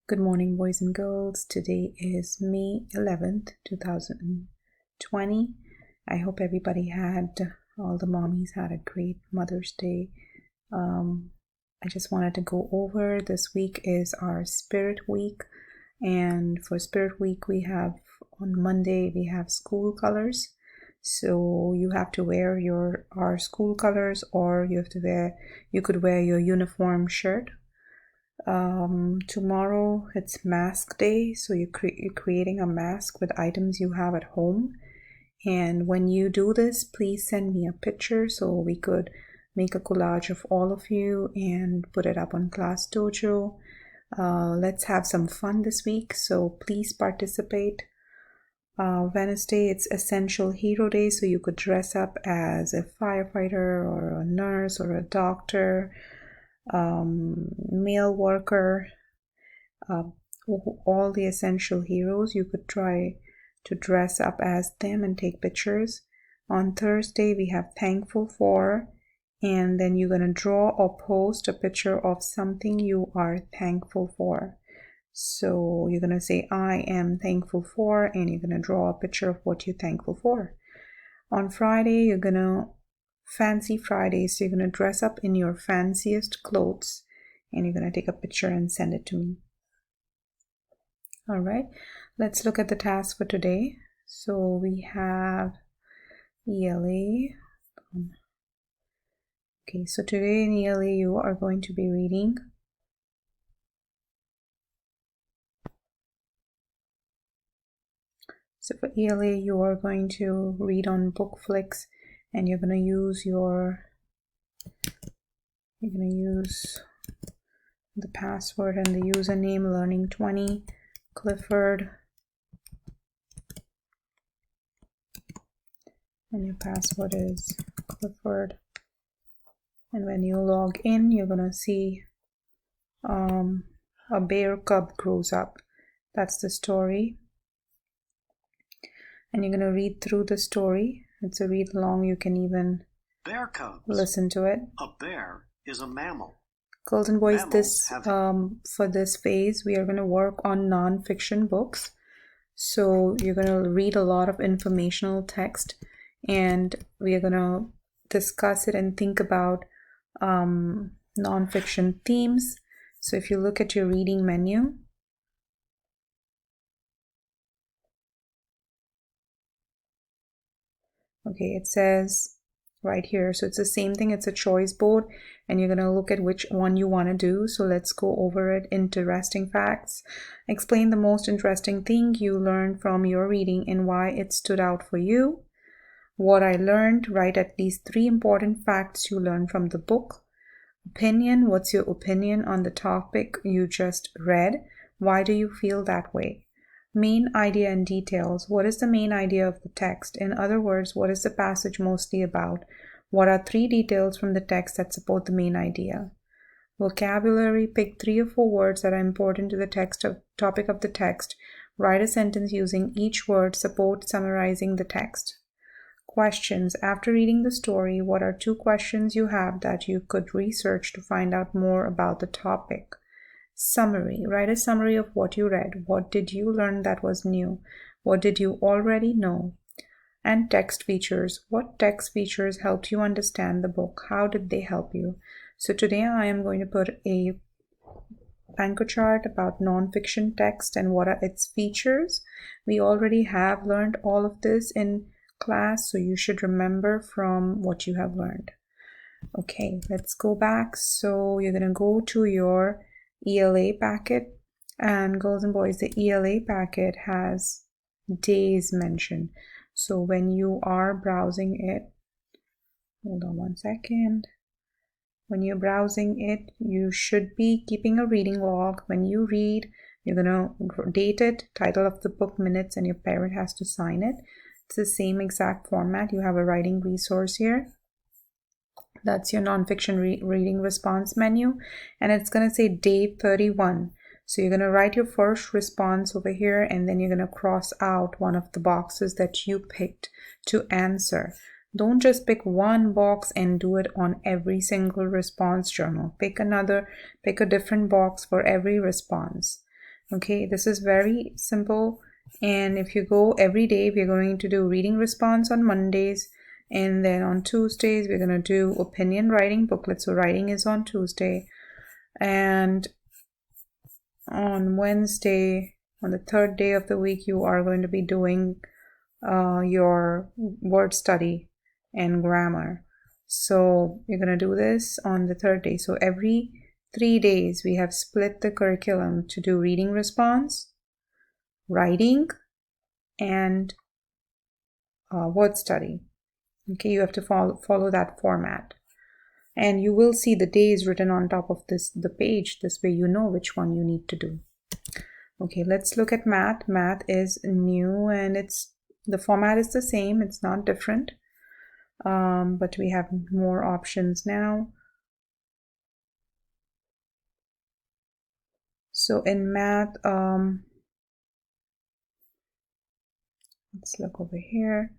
Good morning, boys and girls. Today is May 11th, 2020. I hope everybody all the mommies had a great Mother's Day. I just wanted to go over this week is our Spirit Week. And for Spirit Week, on Monday, we have school colors. So you have to wear our school colors, or you could wear your uniform shirt. Tomorrow it's mask day, so you're creating a mask with items you have at home. And when you do this, please send me a picture so we could make a collage of all of you and put it up on Class Dojo. Let's have some fun this week, so please participate. Wednesday, it's Essential Hero Day, so you could dress up as a firefighter or a nurse or a doctor, mail worker, all the essential heroes. You could try to dress up as them and take pictures. On Thursday, we have Thankful For, and then you're going to draw or post a picture of something you are thankful for. So you're going to say, I am thankful for, and you're going to draw a picture of what you're thankful for. On Friday, you're going to Fancy Friday, so you're going to dress up in your fanciest clothes and you're going to take a picture and send it to me. All right, let's look at the task for today. So we have ELA. Okay, so today in ELA you are going to be reading So for ELA you are going to read on Bookflix, and you're going to use the password and the username learning20 Clifford, and your password is Clifford. And when you log in, you're going to see a bear cub grows up. That's the story, and you're going to read through the story. It's a read along. You can even bear cubs. Listen to it. A bear is a mammal. Girls and boys, for this phase, we are going to work on non-fiction books. So you're going to read a lot of informational text, and we are going to discuss it and think about non-fiction themes. So if you look at your reading menu, okay, it says right here, so it's the same thing. It's a choice board, and you're going to look at which one you want to do. So let's go over it. Interesting facts. Explain the most interesting thing you learned from your reading and why it stood out for you. What I learned. Write at least 3 important facts you learned from the book. Opinion. What's your opinion on the topic you just read? Why do you feel that way? Main idea and details. What is the main idea of the text? In other words, what is the passage mostly about? What are 3 details from the text that support the main idea? Vocabulary. Pick 3 or 4 words that are important to the topic of the text. Write a sentence using each word. Support summarizing the text. Questions. After reading the story, what are 2 questions you have that you could research to find out more about the topic? Summary. Write a summary of what you read. What did you learn that was new? What did you already know? And text features. What text features helped you understand the book? How did they help you? So today I am going to put a anchor chart about non-fiction text and what are its features. We already have learned all of this in class, so you should remember from what you have learned. Okay, let's go back. So you're going to go to your ELA packet, and girls and boys, the ELA packet has days mentioned. So when you are browsing it, hold on one second. When you're browsing it, you should be keeping a reading log. When you read, you're going to date it, title of the book, minutes, and your parent has to sign it. It's the same exact format. You have a writing resource here. That's your nonfiction reading response menu, and it's going to say day 31. So you're going to write your first response over here, and then you're going to cross out one of the boxes that you picked to answer. Don't just pick one box and do it on every single response journal. Pick a different box for every response. Okay, this is very simple. And if you go every day, we're going to do reading response on Mondays. And then on Tuesdays, we're going to do opinion writing booklet. So writing is on Tuesday. And on Wednesday, on the third day of the week, you are going to be doing your word study and grammar. So you're going to do this on the third day. So every 3 days, we have split the curriculum to do reading response, writing, and word study. Okay, you have to follow that format. And you will see the days written on top of the page. This way you know which one you need to do. Okay, let's look at math. Math is new and the format is the same. It's not different. But we have more options now. So in math, let's look over here.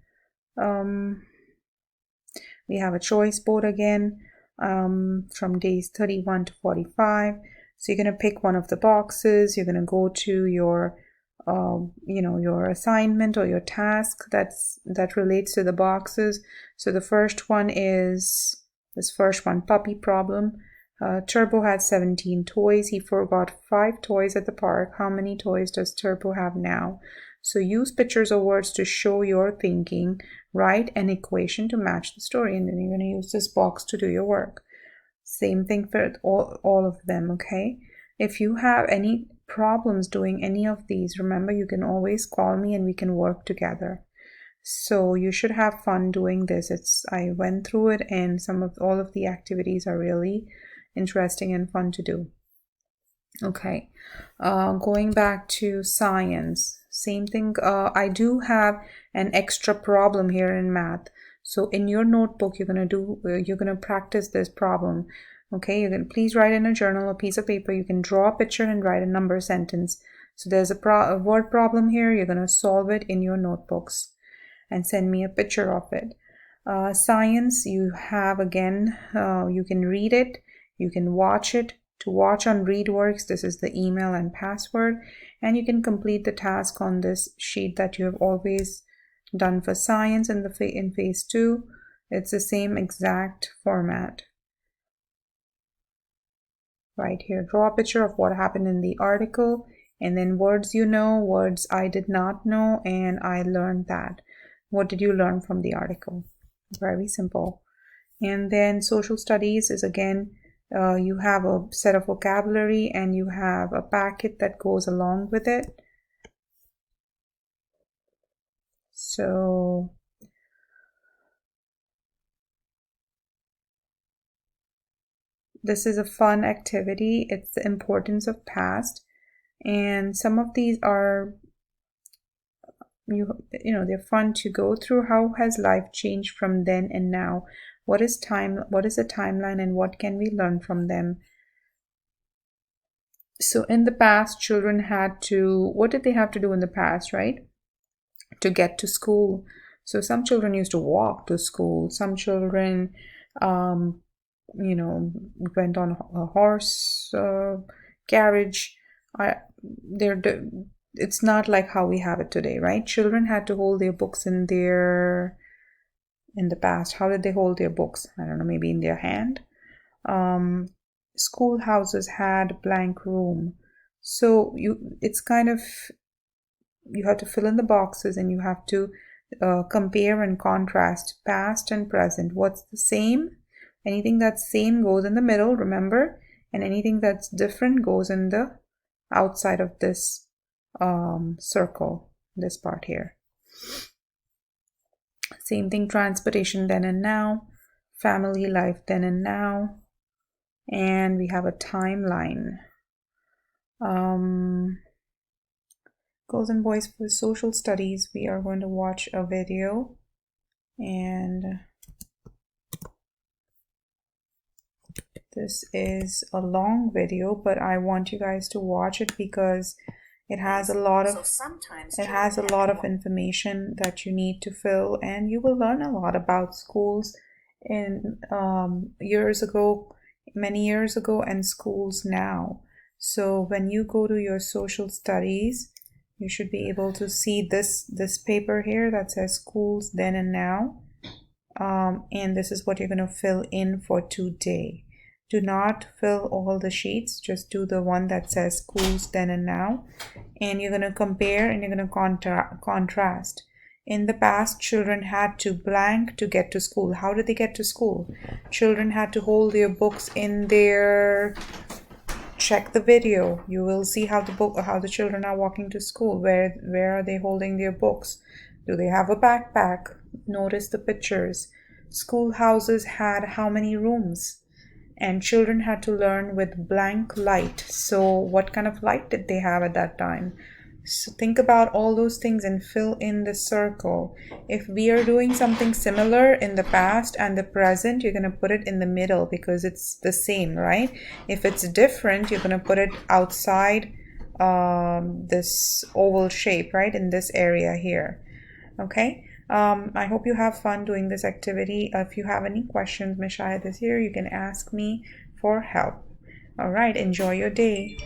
We have a choice board again, from days 31 to 45. So you're going to pick one of the boxes. You're going to go to your your assignment or your task that relates to the boxes. So the first one is this first one, puppy problem. Turbo had 17 toys. He forgot 5 toys at the park. How many toys does Turbo have now? So use pictures or words to show your thinking. Write an equation to match the story, and then you're going to use this box to do your work. Same thing for all of them, okay? If you have any problems doing any of these, remember you can always call me and we can work together. So you should have fun doing this. I went through it, and all of the activities are really interesting and fun to do. Okay, going back to science, same thing. I do have an extra problem here in math. So in your notebook, you're gonna practice this problem. Okay, you can please write in a journal, a piece of paper. You can draw a picture and write a number sentence. So there's a word problem here. You're gonna solve it in your notebooks and send me a picture of it. Science, you have again, you can read it, you can watch it. To watch on ReadWorks, this is the email and password, and you can complete the task on this sheet that you have always done for science in phase 2. It's the same exact format. Right here, draw a picture of what happened in the article, and then words you know, words I did not know, and I learned that. What did you learn from the article? Very simple. And then social studies is again, you have a set of vocabulary and you have a packet that goes along with it. So this is a fun activity. It's the importance of past, and some of these are they're fun to go through. How has life changed from then and now? What is the timeline, and what can we learn from them? So in the past, children what did they have to do in the past, right? To get to school. So some children used to walk to school. Some children, went on a horse carriage. It's not like how we have it today, right? Children had to hold their books in the past. How did they hold their books? I don't know, maybe in their hand. Schoolhouses had blank room. So you have to fill in the boxes, and you have to compare and contrast past and present. What's the same? Anything that's same goes in the middle, remember? And anything that's different goes in the outside of this circle, this part here. Same thing, transportation then and now, family life then and now, and we have a timeline. Girls and boys for social studies, we are going to watch a video, and this is a long video, but I want you guys to watch it because it has a lot of information that you need to fill, and you will learn a lot about schools in many years ago, and schools now. So when you go to your social studies, you should be able to see this paper here that says schools then and now. And this is what you're going to fill in for today. Do not fill all the sheets, just do the one that says schools then and now. And you're going to compare and you're going to contrast. In the past, children had to blank to get to school. How did they get to school? Children had to hold their books in their... Check the video. You will see how the children are walking to school. Where are they holding their books? Do they have a backpack? Notice the pictures. Schoolhouses had how many rooms? And children had to learn with blank light. So what kind of light did they have at that time? So think about all those things and fill in the circle. If we are doing something similar in the past and the present, you're going to put it in the middle because it's the same, right? If it's different, you're going to put it outside this oval shape, right? In this area here. Okay. I hope you have fun doing this activity. If you have any questions, Mishayat is here. You can ask me for help. All right. Enjoy your day.